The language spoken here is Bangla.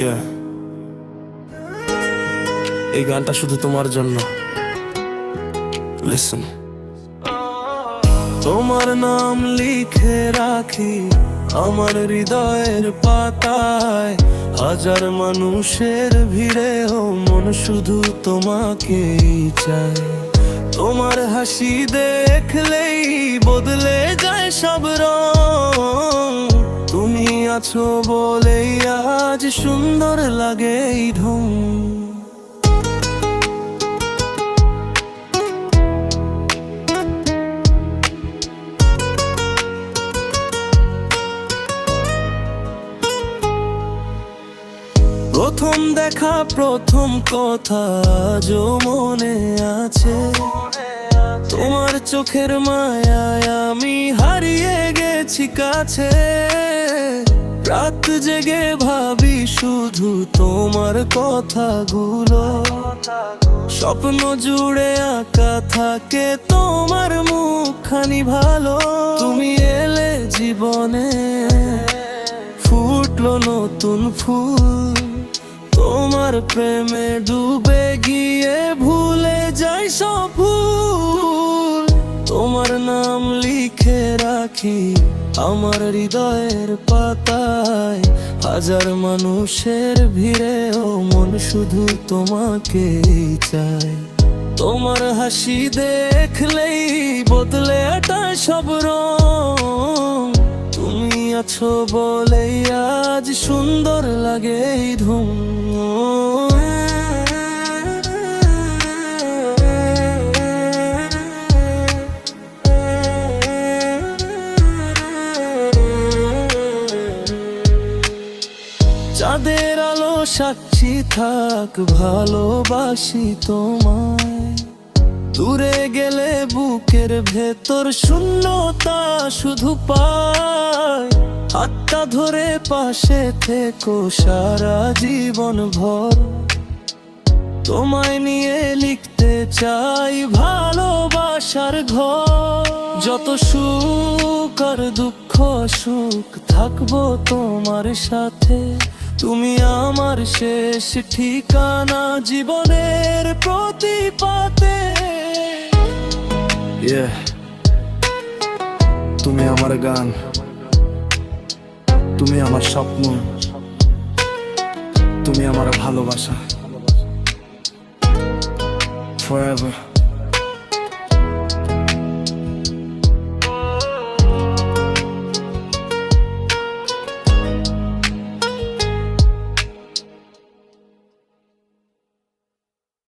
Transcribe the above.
ইয়া এই গানটা শুধু তোমার জন্য। লিসেন। তোমার নাম লিখে রাখি আমার হৃদয়ের পাতায়, হাজার মানুষের ভিড়েও মন শুধু তোমাকেই চায়। তোমার হাসি দেখলেই বদলে যায় সব রং, তুমি আছো বলেই আজ সুন্দর লাগে এই ঢং। প্রথম দেখা প্রথম কথা আজও মনে আছে, তোমার চোখের মায়ায় আমি হারিয়ে গেছি কাছে। রাত জেগে ভাবি শুধু তোমার কথাগুলো, স্বপ্ন জুড়ে আঁকা থাকে তোমার মুখখানি ভালো। তুমি এলে জীবনে ফুটলো নতুন ফুল, তোমার প্রেমে ডুবে গিয়ে ভুলে যাই সব ভুল। তোমার নাম লিখে রাখি আমার হৃদয়ের পাতায়, হাজার মানুষের ভিড়েও মন শুধু তোমাকেই চায়। তোমার হাসি দেখলেই বদলে যায় সব রং, তুমি আছো বলেই আজ সুন্দর লাগে এই ধুম। চাঁদের আলো সাক্ষী থাক ভালোবাসি তোমায়, দূরে গেলে বুকের ভেতর শূন্যতা শুধু পায়। হাতটা ধরে পাশে থেকো সারা জীবন ভর, তোমায় নিয়ে লিখতে চাই ভালোবাসার ঘর। যত সুখ আর দুঃখ সুখ থাকবো তোমার সাথে, তুমি আমার শেষ ঠিকানা জীবনের প্রতি পাতে। তুমি আমার গান, তুমি আমার স্বপ্ন, তুমি আমার ভালোবাসা। Forever.